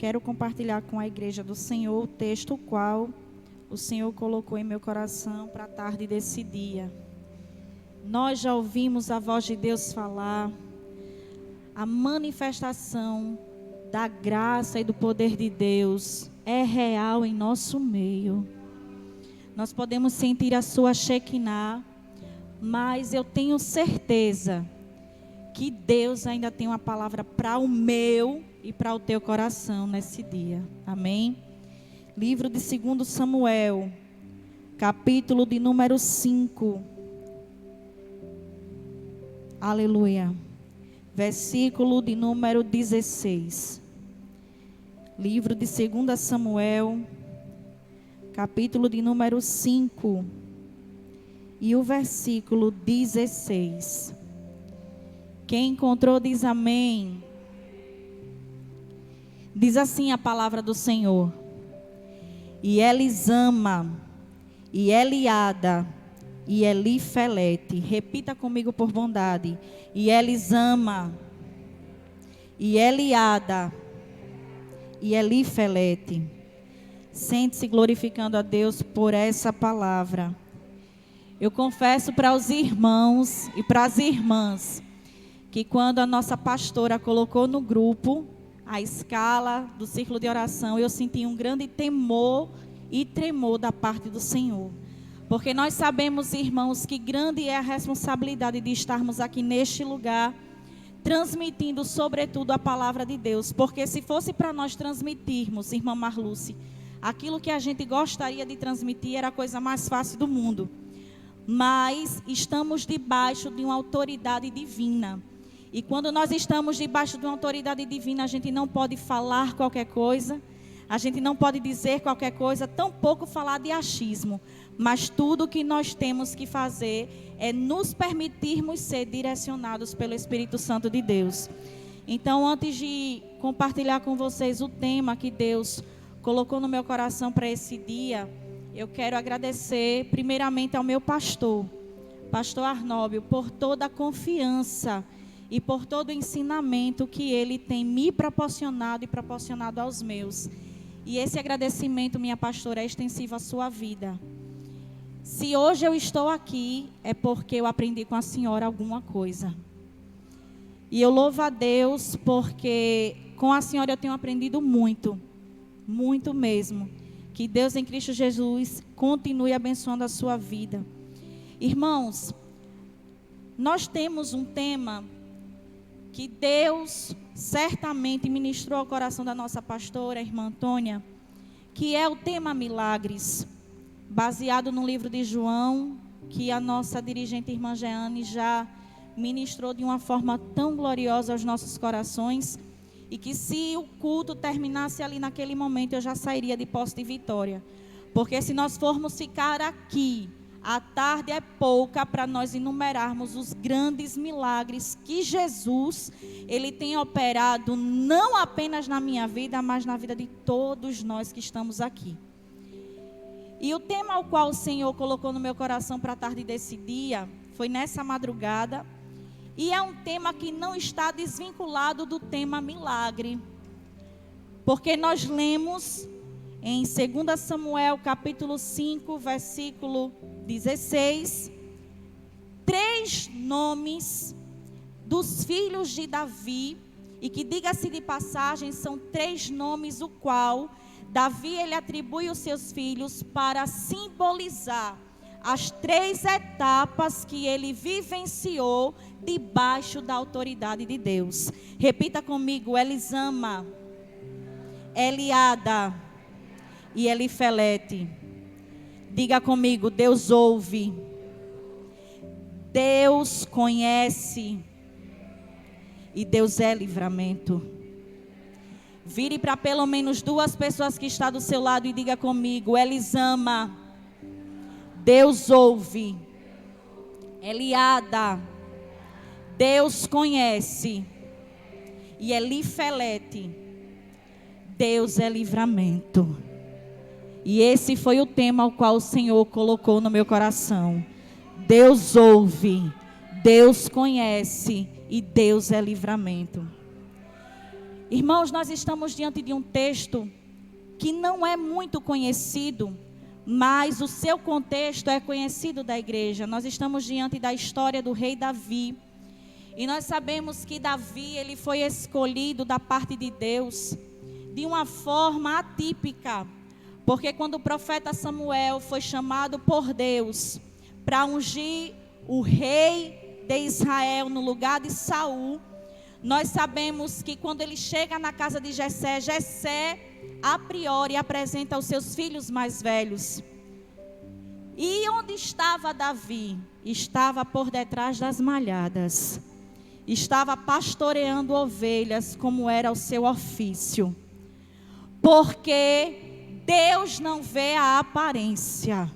quero compartilhar com a igreja do Senhor o texto qual o Senhor colocou em meu coração para a tarde desse dia. Nós já ouvimos a voz de Deus falar, a manifestação da graça e do poder de Deus é real em nosso meio. Nós podemos sentir a sua Shekinah, mas eu tenho certeza que Deus ainda tem uma palavra para o meu e para o teu coração nesse dia. Amém? Livro de 2 Samuel, capítulo de número 5. Aleluia. Versículo de número 16. Livro de 2 Samuel, capítulo de número 5. E o versículo 16. Quem encontrou diz amém. Diz assim a palavra do Senhor. E Elisama, e Eliada, e Elifelete. Repita comigo por bondade. E Elisama, e Eliada, e Elifelete. Sente-se glorificando a Deus por essa palavra. Eu confesso para os irmãos e para as irmãs que quando a nossa pastora colocou no grupo a escala do círculo de oração, eu senti um grande temor e tremor da parte do Senhor. Porque nós sabemos, irmãos, que grande é a responsabilidade de estarmos aqui neste lugar, transmitindo sobretudo a palavra de Deus. Porque se fosse para nós transmitirmos, irmã Marluce, aquilo que a gente gostaria de transmitir era a coisa mais fácil do mundo. Mas estamos debaixo de uma autoridade divina. E quando nós estamos debaixo de uma autoridade divina, a gente não pode falar qualquer coisa, a gente não pode dizer qualquer coisa, tampouco falar de achismo. Mas tudo o que nós temos que fazer é nos permitirmos ser direcionados pelo Espírito Santo de Deus. Então, antes de compartilhar com vocês o tema que Deus colocou no meu coração para esse dia, eu quero agradecer primeiramente ao meu pastor Arnóbio, por toda a confiança e por todo o ensinamento que ele tem me proporcionado e proporcionado aos meus. E esse agradecimento, minha pastora, é extensivo à sua vida. Se hoje eu estou aqui, é porque eu aprendi com a senhora alguma coisa. E eu louvo a Deus porque com a senhora eu tenho aprendido muito, muito mesmo. Que Deus em Cristo Jesus continue abençoando a sua vida. Irmãos, nós temos um tema que Deus certamente ministrou ao coração da nossa pastora, a irmã Antônia, que é o tema milagres, baseado no livro de João, que a nossa dirigente irmã Jeane já ministrou de uma forma tão gloriosa aos nossos corações, e que se o culto terminasse ali naquele momento, eu já sairia de posse de vitória. Porque se nós formos ficar aqui, a tarde é pouca para nós enumerarmos os grandes milagres que Jesus, Ele tem operado não apenas na minha vida, mas na vida de todos nós que estamos aqui. E o tema ao qual o Senhor colocou no meu coração para a tarde desse dia, foi nessa madrugada, e é um tema que não está desvinculado do tema milagre. Porque nós lemos em 2 Samuel capítulo 5, versículo 16, 3 nomes dos filhos de Davi, e que, diga-se de passagem, são 3 nomes o qual Davi ele atribui os seus filhos para simbolizar as 3 etapas que ele vivenciou debaixo da autoridade de Deus. Repita comigo: Elisama, Eliada e Elifelete. Diga comigo: Deus ouve, Deus conhece e Deus é livramento. Vire para pelo menos 2 pessoas que estão do seu lado e diga comigo: Elisama, Deus ouve. Eliada, Deus conhece. E Elifelete, Deus é livramento. E esse foi o tema ao qual o Senhor colocou no meu coração. Deus ouve, Deus conhece e Deus é livramento. Irmãos, nós estamos diante de um texto que não é muito conhecido, mas o seu contexto é conhecido da igreja. Nós estamos diante da história do rei Davi. E nós sabemos que Davi, ele foi escolhido da parte de Deus de uma forma atípica. Porque quando o profeta Samuel foi chamado por Deus para ungir o rei de Israel no lugar de Saul, nós sabemos que quando ele chega na casa de Jessé, Jessé a priori apresenta os seus filhos mais velhos. E onde estava Davi? Estava por detrás das malhadas. Estava pastoreando ovelhas, como era o seu ofício. Porque Deus não vê a aparência.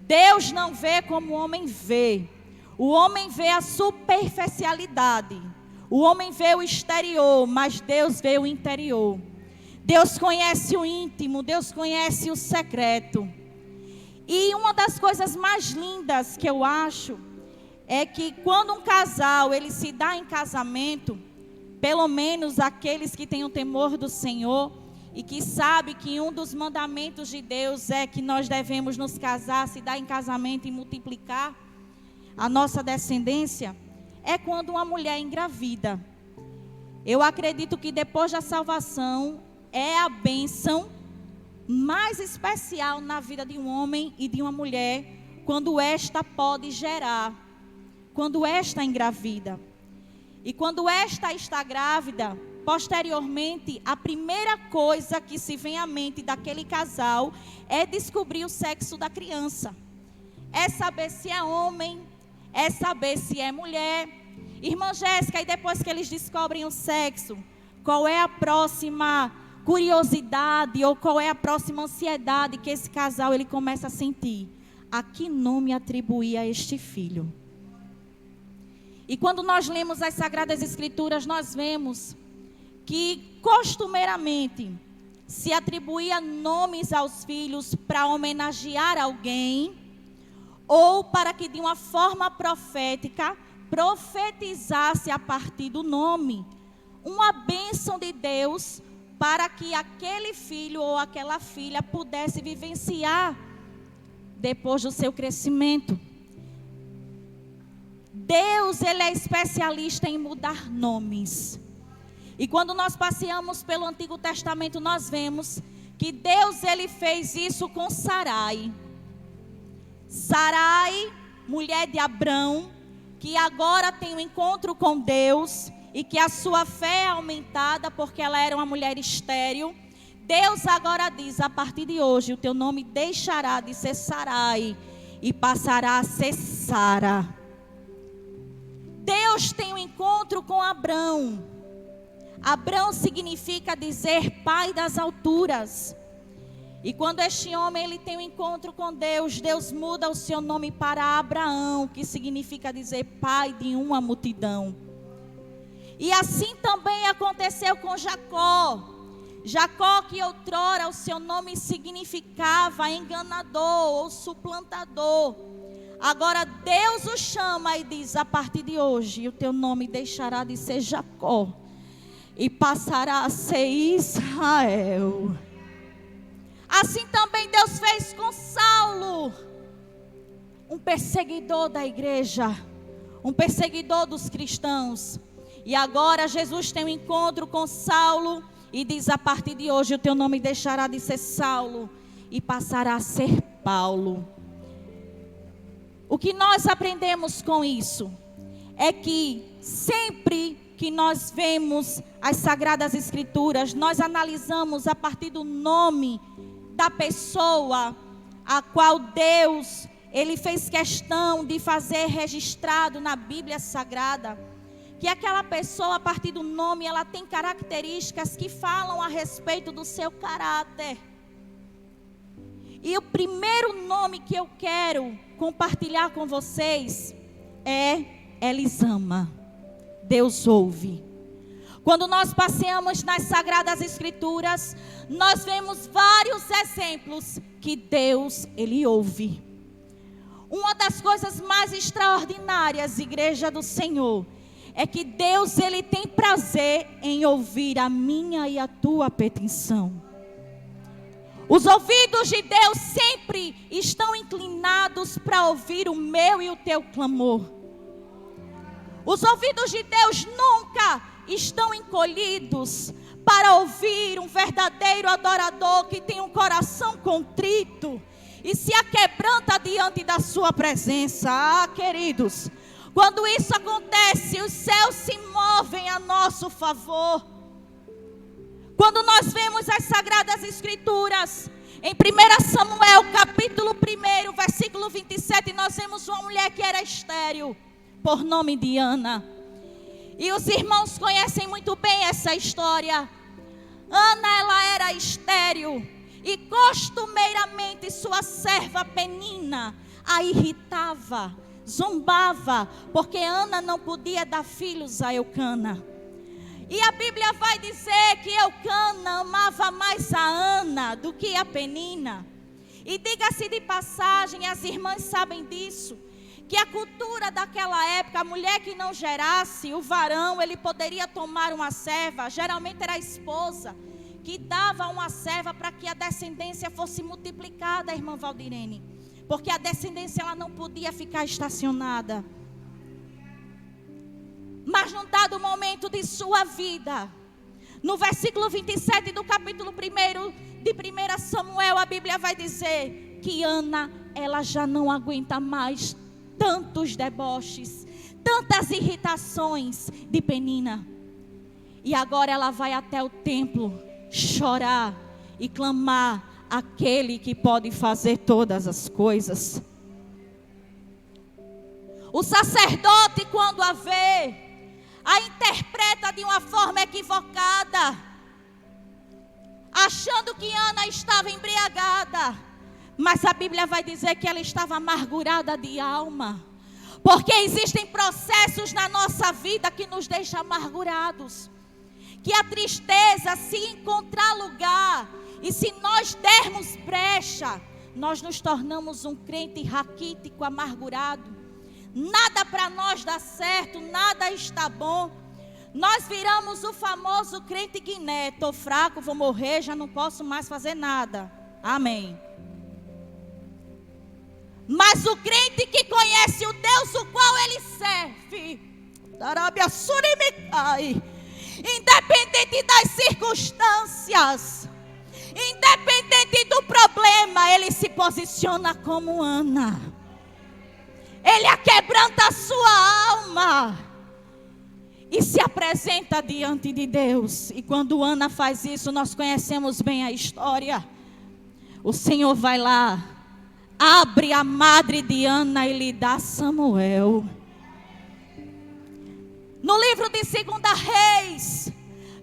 Deus não vê como o homem vê. O homem vê a superficialidade. O homem vê o exterior, mas Deus vê o interior. Deus conhece o íntimo, Deus conhece o secreto. E uma das coisas mais lindas que eu acho é que quando um casal ele se dá em casamento, pelo menos aqueles que têm o temor do Senhor e que sabem que um dos mandamentos de Deus é que nós devemos nos casar, se dar em casamento e multiplicar a nossa descendência, é quando uma mulher engravida. Eu acredito que depois da salvação é a bênção mais especial na vida de um homem e de uma mulher, quando esta pode gerar, quando esta engravida. E quando esta está grávida, posteriormente, a primeira coisa que se vem à mente daquele casal é descobrir o sexo da criança. É saber se é homem, é saber se é mulher. Irmã Jéssica, e depois que eles descobrem o sexo, qual é a próxima curiosidade ou qual é a próxima ansiedade que esse casal ele começa a sentir? A que nome atribuir a este filho? E quando nós lemos as Sagradas Escrituras, nós vemos que costumeiramente se atribuía nomes aos filhos para homenagear alguém, ou para que de uma forma profética profetizasse a partir do nome uma bênção de Deus, para que aquele filho ou aquela filha pudesse vivenciar depois do seu crescimento. Deus, ele é especialista em mudar nomes. E quando nós passeamos pelo Antigo Testamento, nós vemos que Deus, ele fez isso com Sarai. Sarai, mulher de Abrão, que agora tem um encontro com Deus e que a sua fé é aumentada porque ela era uma mulher estéril. Deus agora diz: a partir de hoje o teu nome deixará de ser Sarai e passará a ser Sara. Deus tem um encontro com Abrão. Abrão significa dizer pai das alturas. E quando este homem ele tem um encontro com Deus, Deus muda o seu nome para Abraão, que significa dizer pai de uma multidão. E assim também aconteceu com Jacó. Jacó, que outrora o seu nome significava enganador ou suplantador, agora Deus o chama e diz: a partir de hoje o teu nome deixará de ser Jacó e passará a ser Israel. Assim também Deus fez com Saulo, um perseguidor da igreja, um perseguidor dos cristãos. E agora Jesus tem um encontro com Saulo e diz: a partir de hoje o teu nome deixará de ser Saulo e passará a ser Paulo. O que nós aprendemos com isso é que sempre que nós vemos as Sagradas Escrituras, nós analisamos a partir do nome da pessoa a qual Deus, ele fez questão de fazer registrado na Bíblia Sagrada, que aquela pessoa, a partir do nome, ela tem características que falam a respeito do seu caráter. E o primeiro nome que eu quero compartilhar com vocês é Elisama. Deus ouve. Quando nós passeamos nas Sagradas Escrituras, nós vemos vários exemplos que Deus, ele ouve. Uma das coisas mais extraordinárias, igreja do Senhor, é que Deus, Ele tem prazer em ouvir a minha e a tua petição. Os ouvidos de Deus sempre estão inclinados para ouvir o meu e o teu clamor. Os ouvidos de Deus nunca estão encolhidos para ouvir um verdadeiro adorador que tem um coração contrito e se aquebranta diante da sua presença. Ah, queridos, quando isso acontece, os céus se movem a nosso favor. Quando nós vemos as Sagradas Escrituras, em 1 Samuel, capítulo 1, versículo 27, nós vemos uma mulher que era estéril, por nome de Ana. E os irmãos conhecem muito bem essa história. Ana, ela era estéril, e costumeiramente sua serva Penina a irritava, zombava, porque Ana não podia dar filhos a Eucana. E a Bíblia vai dizer que Eucana amava mais a Ana do que a Penina. E diga-se de passagem, as irmãs sabem disso, que a cultura daquela época, a mulher que não gerasse, o varão, ele poderia tomar uma serva, geralmente era a esposa, que dava uma serva para que a descendência fosse multiplicada, irmã Valdirene. Porque a descendência, ela não podia ficar estacionada. Mas num dado momento de sua vida, no versículo 27 do capítulo 1 de 1 Samuel, a Bíblia vai dizer que Ana, ela já não aguenta mais tantos deboches, tantas irritações de Penina. E agora ela vai até o templo chorar e clamar aquele que pode fazer todas as coisas. O sacerdote, quando a vê, a interpreta de uma forma equivocada, achando que Ana estava embriagada. Mas a Bíblia vai dizer que ela estava amargurada de alma. Porque existem processos na nossa vida que nos deixam amargurados. Que a tristeza, se encontrar lugar, e se nós dermos brecha, nós nos tornamos um crente raquítico, amargurado. Nada para nós dá certo, nada está bom. Nós viramos o famoso crente Guiné. Estou fraco, vou morrer, já não posso mais fazer nada. Amém. Mas o crente que conhece o Deus o qual ele serve, independente das circunstâncias, independente do problema, ele se posiciona como Ana. Ele aquebranta a sua alma e se apresenta diante de Deus. E quando Ana faz isso, nós conhecemos bem a história. O Senhor vai lá, abre a madre de Ana e lhe dá Samuel. No livro de 2 Reis,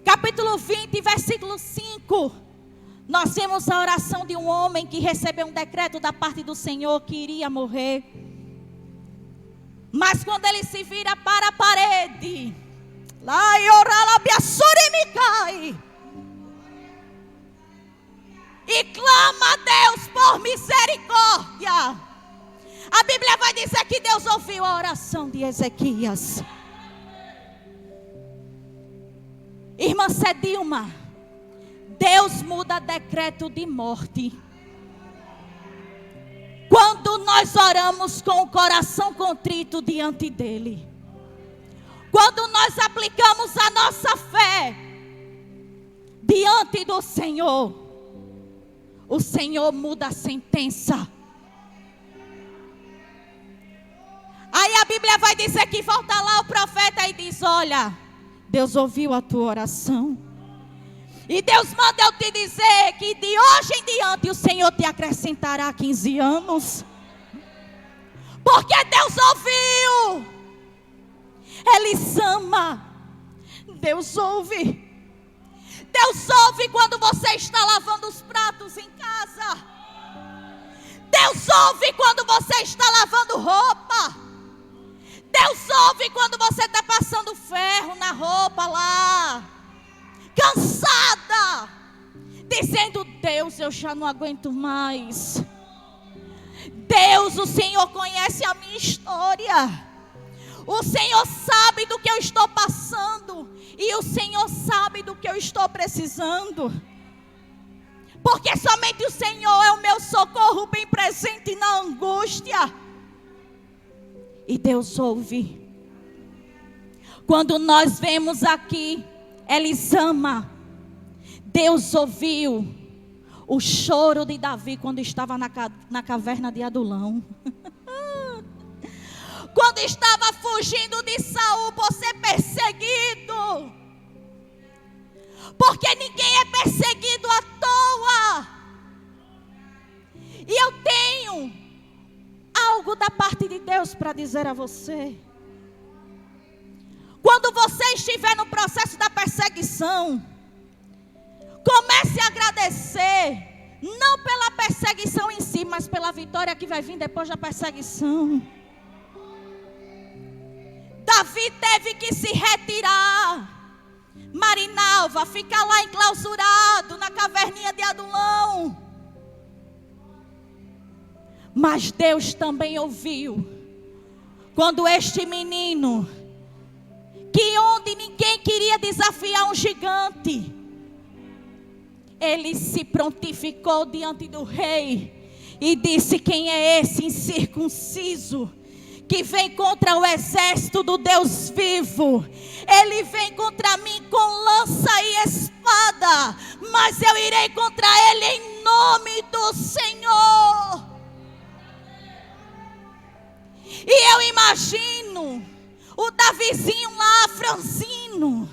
capítulo 20, versículo 5, nós vemos a oração de um homem que recebeu um decreto da parte do Senhor que iria morrer. Mas quando ele se vira para a parede, lá e clama a Deus por misericórdia, a Bíblia vai dizer que Deus ouviu a oração de Ezequias. Irmã Cedilma, Deus muda decreto de morte quando nós oramos com o coração contrito diante dEle. Quando nós aplicamos a nossa fé diante do Senhor, o Senhor muda a sentença. Aí a Bíblia vai dizer que volta lá o profeta e diz: olha, Deus ouviu a tua oração. E Deus manda eu te dizer que de hoje em diante o Senhor te acrescentará 15 anos. Porque Deus ouviu. Ele ama. Deus ouve. Deus ouve quando você está lavando os pratos em casa. Deus ouve quando você está lavando roupa. Deus ouve quando você está passando ferro na roupa lá, cansada, dizendo: Deus, eu já não aguento mais. Deus, o Senhor conhece a minha história. O Senhor sabe do que eu estou passando. E o Senhor sabe do que eu estou precisando. Porque somente o Senhor é o meu socorro bem presente na angústia. E Deus ouve. Quando nós vemos aqui Elisama, Deus ouviu o choro de Davi quando estava na caverna de Adulão. Quando estava fugindo de Saul por ser perseguido. Porque ninguém é perseguido à toa. E eu tenho algo da parte de Deus para dizer a você. Quando você estiver no processo da perseguição, comece a agradecer, não pela perseguição em si, mas pela vitória que vai vir depois da perseguição. Davi teve que se retirar. Marinalva, fica lá enclausurado na caverninha de Adulão. Mas Deus também ouviu. Quando este menino, que onde ninguém queria desafiar um gigante, ele se prontificou diante do rei e disse: quem é esse incircunciso que vem contra o exército do Deus vivo? Ele vem contra mim com lança e espada, mas eu irei contra ele em nome do Senhor. E eu imagino o Davizinho lá, franzino,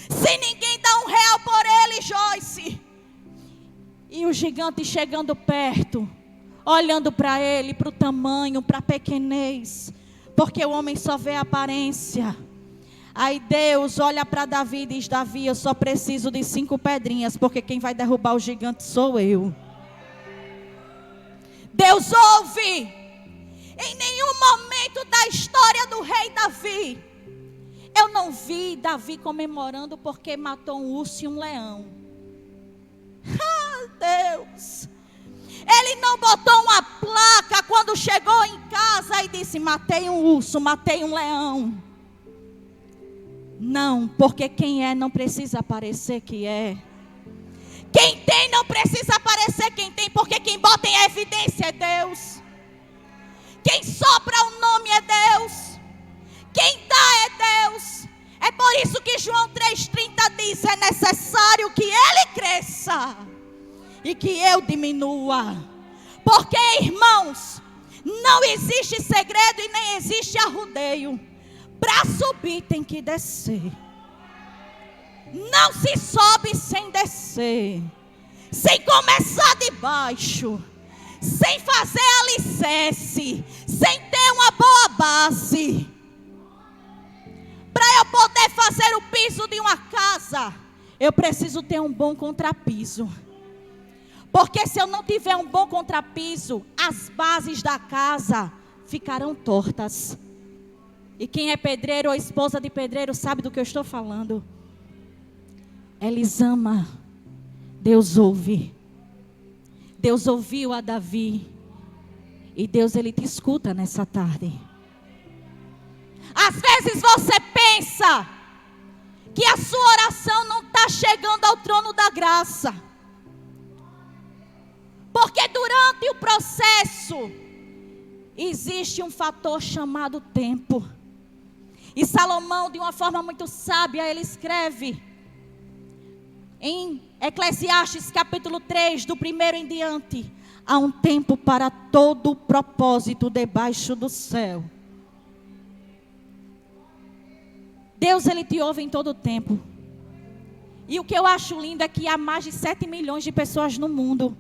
sem ninguém dar R$1 por ele, Joyce. E o gigante chegando perto, olhando para ele, para o tamanho, para a pequenez, porque o homem só vê a aparência. Aí Deus olha para Davi e diz: Davi, eu só preciso de 5 pedrinhas, porque quem vai derrubar o gigante sou eu. Deus ouve. Em nenhum momento da história do rei Davi, eu não vi Davi comemorando porque matou um urso e um leão. Deus, ele não botou uma placa quando chegou em casa e disse: matei um urso, matei um leão. Não, porque quem é não precisa parecer que é. Quem tem não precisa parecer quem tem, porque quem bota em evidência é Deus. Quem sopra o nome é Deus. Quem dá é Deus. É por isso que João 3,30 diz: é necessário que ele cresça e que eu diminua. Porque, irmãos, não existe segredo e nem existe arrudeio. Para subir tem que descer. Não se sobe sem descer, sem começar de baixo, sem fazer alicerce, sem ter uma boa base. Para eu poder fazer o piso de uma casa, eu preciso ter um bom contrapiso. Porque se eu não tiver um bom contrapiso, as bases da casa ficarão tortas. E quem é pedreiro ou esposa de pedreiro sabe do que eu estou falando. Elisama, Deus ouve. Deus ouviu a Davi. E Deus, ele te escuta nessa tarde. Às vezes você pensa que a sua oração não está chegando ao trono da graça. Porque durante o processo existe um fator chamado tempo. E Salomão, de uma forma muito sábia, ele escreve em Eclesiastes capítulo 3, do 1º em diante: há um tempo para todo propósito debaixo do céu. Deus, ele te ouve em todo o tempo. E o que eu acho lindo é que há mais de 7 milhões de pessoas no mundo.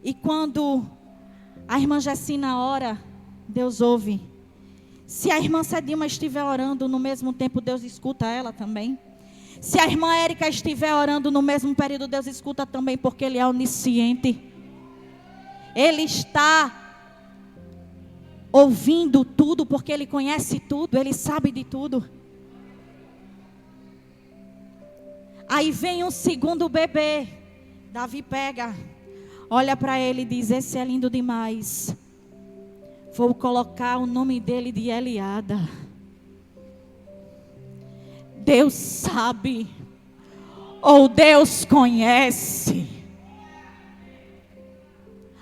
E quando a irmã Jessina ora, Deus ouve. Se a irmã Cedilma estiver orando no mesmo tempo, Deus escuta ela também. Se a irmã Érica estiver orando no mesmo período, Deus escuta também, porque Ele é onisciente. Ele está ouvindo tudo, porque Ele conhece tudo, Ele sabe de tudo. Aí vem um segundo bebê. Davi pega, olha para ele e diz: esse é lindo demais. Vou colocar o nome dele de Eliada. Deus sabe, ou Deus conhece.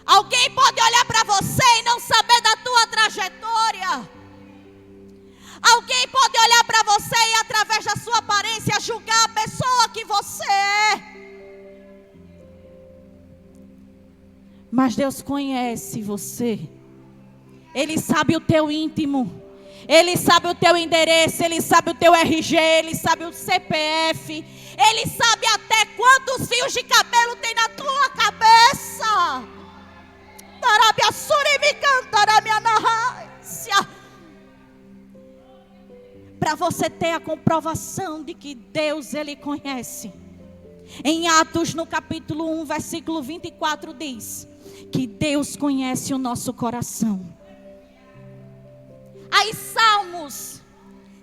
Alguém pode olhar para você e não saber da tua trajetória. Alguém pode olhar para você e através da sua aparência julgar a pessoa que você é. Mas Deus conhece você. Ele sabe o teu íntimo. Ele sabe o teu endereço. Ele sabe o teu RG. Ele sabe o CPF. Ele sabe até quantos fios de cabelo tem na tua cabeça. Para você ter a comprovação de que Deus, Ele conhece. Em Atos, no capítulo 1, versículo 24, diz que Deus conhece o nosso coração. Aí Salmos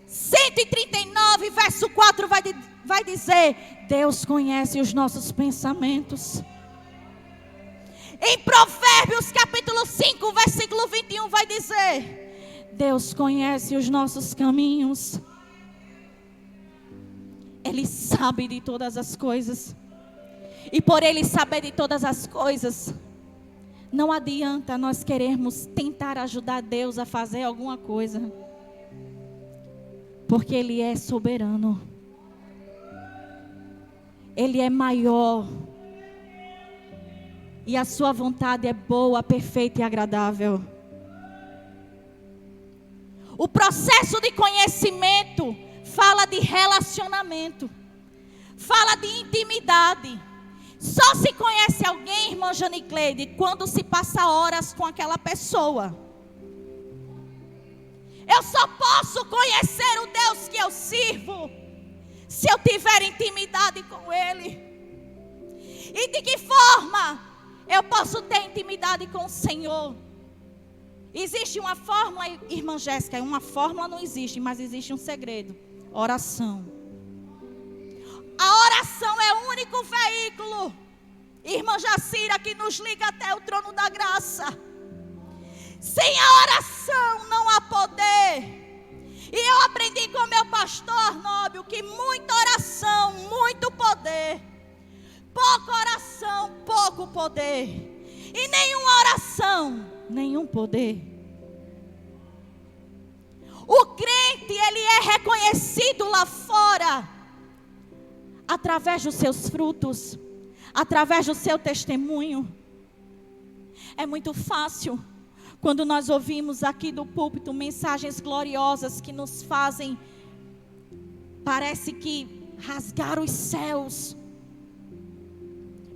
139, verso 4 vai dizer: Deus conhece os nossos pensamentos. Em Provérbios capítulo 5, versículo 21 vai dizer: Deus conhece os nossos caminhos. Ele sabe de todas as coisas. E por Ele saber de todas as coisas, não adianta nós querermos tentar ajudar Deus a fazer alguma coisa. Porque Ele é soberano. Ele é maior. E a sua vontade é boa, perfeita e agradável. O processo de conhecimento fala de relacionamento. Fala de intimidade. Só se conhece alguém, irmã Janicleide, quando se passa horas com aquela pessoa. Eu só posso conhecer o Deus que eu sirvo se eu tiver intimidade com Ele. E de que forma eu posso ter intimidade com o Senhor? Existe uma fórmula, irmã Jéssica, uma fórmula não existe, mas existe um segredo: oração. A oração é o único veículo, irmã Jacira, que nos liga até o trono da graça. Sem a oração não há poder. E eu aprendi com meu pastor Nóbio que muita oração, muito poder. Pouca oração, pouco poder. E nenhuma oração, nenhum poder. O crente, ele é reconhecido lá fora através dos seus frutos, através do seu testemunho. É muito fácil quando nós ouvimos aqui do púlpito mensagens gloriosas que nos fazem, parece que rasgar os céus.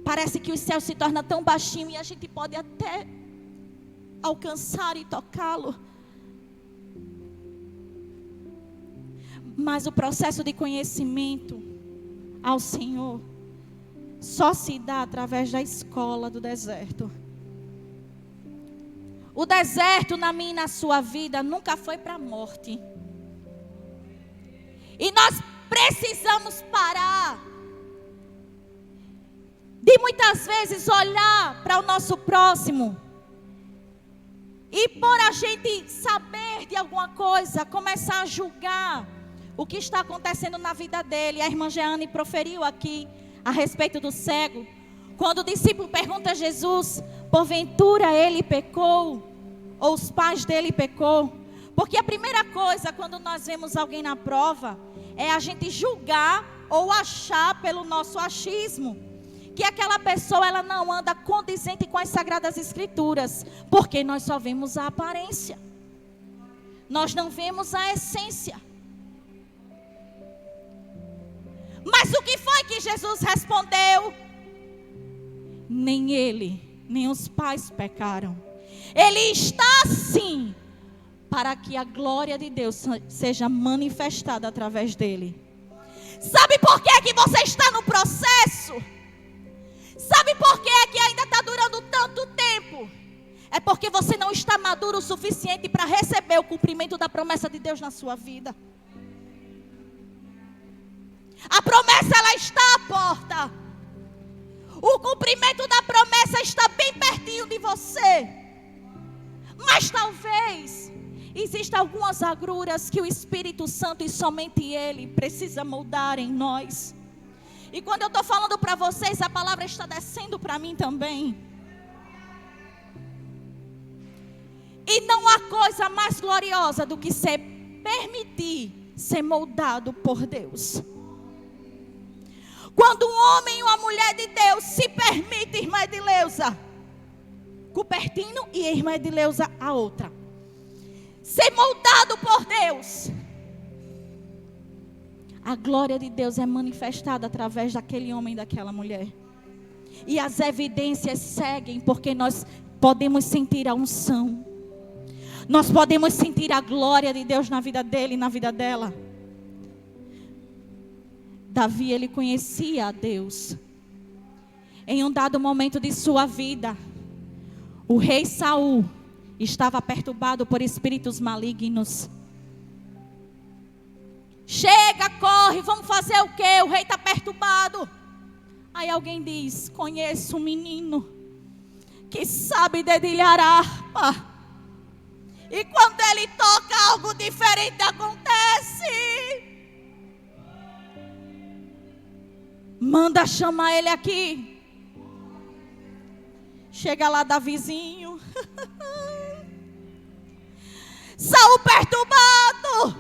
Parece que os céus se tornam tão baixinhos e a gente pode até alcançar e tocá-lo. Mas o processo de conhecimento ao Senhor só se dá através da escola do deserto. O deserto na minha e na sua vida nunca foi para a morte. E nós precisamos parar de muitas vezes olhar para o nosso próximo e por a gente saber de alguma coisa, começar a julgar o que está acontecendo na vida dele. A irmã Jeane proferiu aqui a respeito do cego. Quando o discípulo pergunta a Jesus: porventura ele pecou? Ou os pais dele pecou? Porque a primeira coisa quando nós vemos alguém na prova é a gente julgar ou achar pelo nosso achismo que aquela pessoa ela não anda condizente com as Sagradas Escrituras. Porque nós só vemos a aparência. Nós não vemos a essência. Mas o que foi que Jesus respondeu? Nem ele, nem os pais pecaram. Ele está assim, para que a glória de Deus seja manifestada através dele. Sabe por que você está no processo? Sabe por que ainda está durando tanto tempo? É porque você não está maduro o suficiente para receber o cumprimento da promessa de Deus na sua vida. A promessa, ela está à porta. O cumprimento da promessa está bem pertinho de você. Mas talvez Existem algumas agruras que o Espírito Santo e somente Ele precisa moldar em nós. E quando eu estou falando para vocês, a palavra está descendo para mim também. E não há coisa mais gloriosa do que se permitir ser moldado por Deus. Quando um homem e uma mulher de Deus se permite, irmã Edileuza, Cupertino e a irmã Edileuza a outra, ser moldado por Deus, a glória de Deus é manifestada através daquele homem e daquela mulher. E as evidências seguem, porque nós podemos sentir a unção. Nós podemos sentir a glória de Deus na vida dele e na vida dela. Davi, ele conhecia a Deus. Em um dado momento de sua vida, o rei Saul estava perturbado por espíritos malignos. Chega, corre, vamos fazer o quê? O rei está perturbado. Aí alguém diz: conheço um menino que sabe dedilhar harpa. E quando ele toca, algo diferente acontece. Manda chamar ele aqui. Chega lá, Davizinho. Saul perturbado.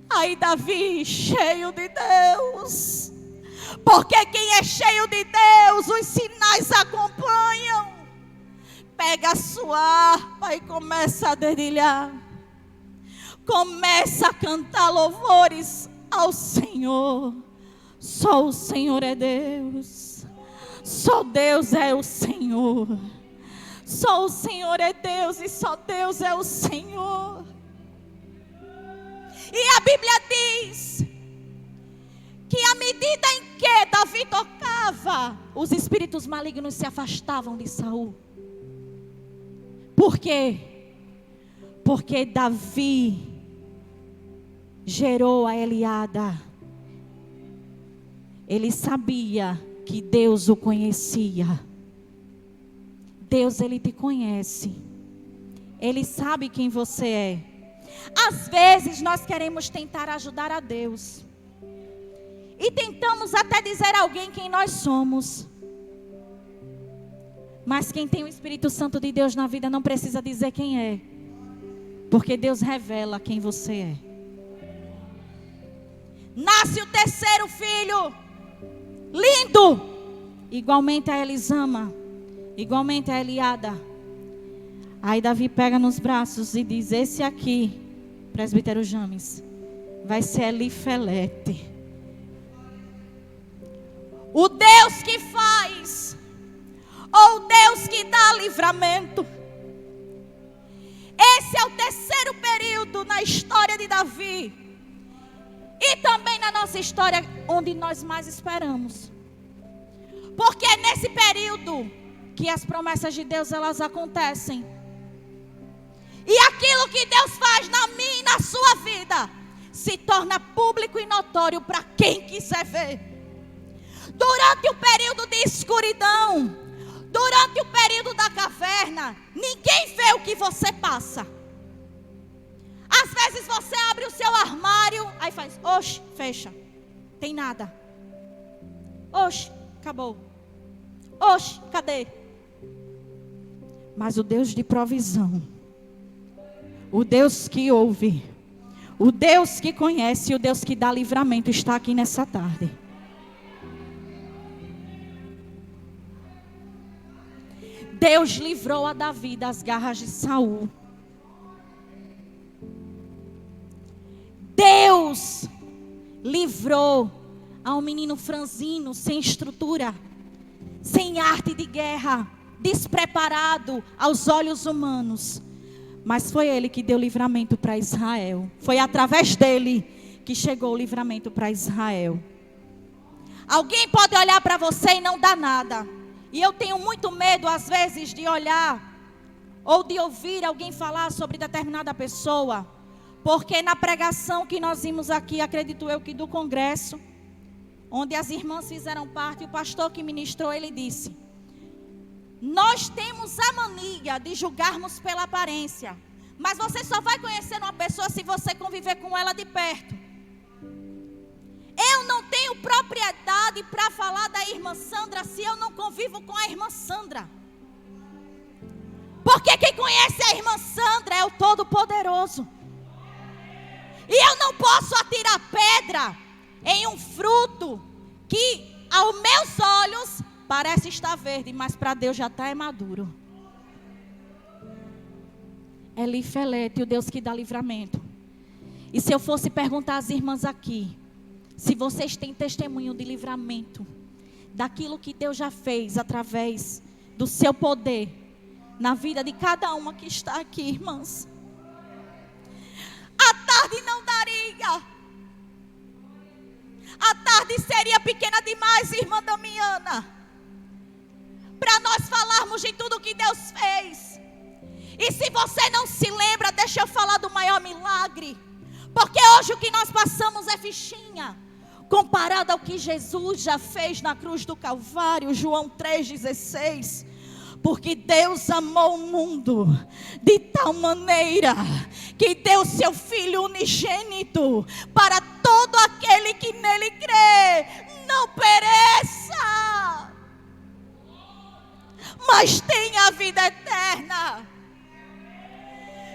Aí Davi, cheio de Deus. Porque quem é cheio de Deus, os sinais acompanham. Pega a sua harpa e começa a dedilhar. Começa a cantar louvores ao Senhor. Só o Senhor é Deus. Só Deus é o Senhor. Só o Senhor é Deus e só Deus é o Senhor. E a Bíblia diz que à medida em que Davi tocava, os espíritos malignos se afastavam de Saul. Por quê? Porque Davi gerou a Eliada. Ele sabia que Deus o conhecia. Deus, Ele te conhece. Ele sabe quem você é. Às vezes nós queremos tentar ajudar a Deus. E tentamos até dizer a alguém quem nós somos. Mas quem tem o Espírito Santo de Deus na vida não precisa dizer quem é. Porque Deus revela quem você é. Nasce o terceiro filho. Lindo. Igualmente a Elisama. Igualmente a Eliada. Aí Davi pega nos braços e diz: esse aqui, presbítero James, vai ser Elifelete. O Deus que faz, ou o Deus que dá livramento. Esse é o terceiro período na história de Davi. E também na nossa história, onde nós mais esperamos. Porque é nesse período que as promessas de Deus, elas acontecem. E aquilo que Deus faz na minha e na sua vida se torna público e notório para quem quiser ver. Durante o período de escuridão, durante o período da caverna, ninguém vê o que você passa. Às vezes você abre o seu armário, aí faz, oxe, fecha, tem nada. Oxe, acabou. Oxe, cadê? Mas o Deus de provisão, o Deus que ouve, o Deus que conhece, o Deus que dá livramento está aqui nessa tarde. Deus livrou a Davi das garras de Saul. Deus livrou a um menino franzino, sem estrutura, sem arte de guerra, despreparado aos olhos humanos. Mas foi Ele que deu livramento para Israel. Foi através dele que chegou o livramento para Israel. Alguém pode olhar para você e não dar nada. E eu tenho muito medo, às vezes, de olhar ou de ouvir alguém falar sobre determinada pessoa. Porque na pregação que nós vimos aqui, acredito eu que do congresso, onde as irmãs fizeram parte, o pastor que ministrou, ele disse: nós temos a mania de julgarmos pela aparência, Mas você só vai conhecer uma pessoa se você conviver com ela de perto. Eu não tenho propriedade para falar da irmã Sandra se eu não convivo com a irmã Sandra. Porque quem conhece a irmã Sandra é o Todo-Poderoso. E eu não posso atirar pedra em um fruto que aos meus olhos parece estar verde, mas para Deus já está maduro. Elifelete, o Deus que dá livramento. E se eu fosse perguntar às irmãs aqui, se vocês têm testemunho de livramento, daquilo que Deus já fez através do seu poder, na vida de cada uma que está aqui, irmãs. A tarde não daria. A tarde seria pequena demais, irmã Damiana, para nós falarmos de tudo que Deus fez. E se você não se lembra, deixa eu falar do maior milagre. Porque hoje o que nós passamos é fichinha, comparado ao que Jesus já fez na cruz do Calvário. João 3,16. Porque Deus amou o mundo de tal maneira que deu seu Filho unigênito, para todo aquele que nele crê não pereça, mas tenha a vida eterna.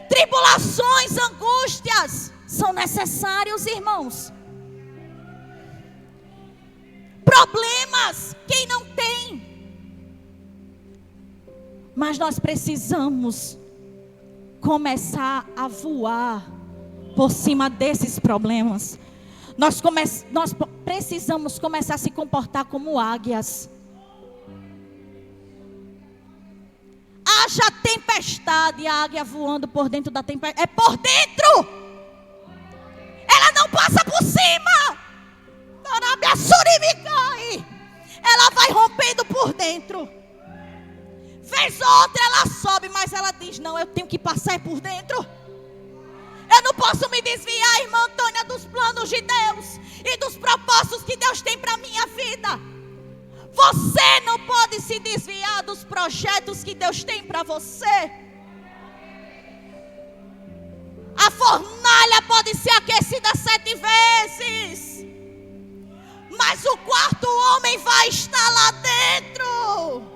Tribulações, angústias são necessários, irmãos. Problemas, quem não tem? Mas nós precisamos começar a voar por cima desses problemas. Nós precisamos começar a se comportar como águias. Haja tempestade, a águia voando por dentro da tempestade. É por dentro. Ela não passa por cima. Ela vai rompendo por dentro. Vez ou outra ela sobe, mas ela diz: não, eu tenho que passar por dentro. Eu não posso me desviar, irmã Antônia, dos planos de Deus e dos propósitos que Deus tem para a minha vida. Você não pode se desviar dos projetos que Deus tem para você. A fornalha pode ser aquecida 7 vezes, mas o quarto homem vai estar lá dentro.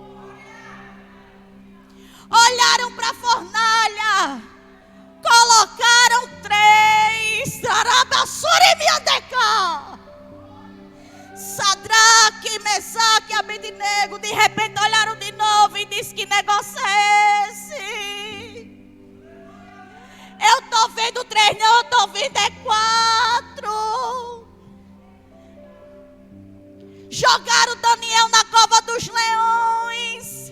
Olharam para a fornalha, colocaram 3, Sadraque, Mesaque e Abednego. De repente olharam de novo e disse: que negócio é esse? Eu estou vendo 3, não, eu estou vendo 4. Jogaram Daniel na cova dos leões.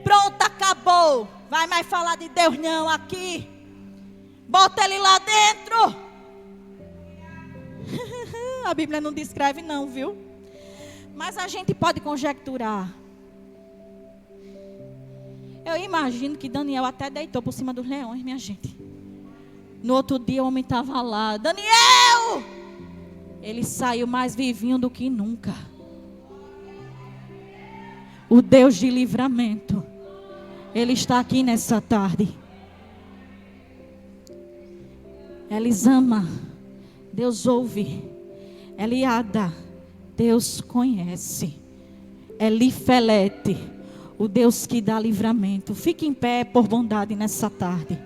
Pronto, acabou. Vai mais falar de Deus não aqui. Bota ele lá dentro. A Bíblia não descreve não, viu? Mas a gente pode conjecturar. Eu imagino que Daniel até deitou por cima dos leões, minha gente. No outro dia o homem estava lá. Daniel! Ele saiu mais vivinho do que nunca. O Deus de livramento, Ele está aqui nessa tarde. Elisama, Deus ouve. Eliada, Deus conhece. Elifelete, o Deus que dá livramento. Fique em pé por bondade nessa tarde.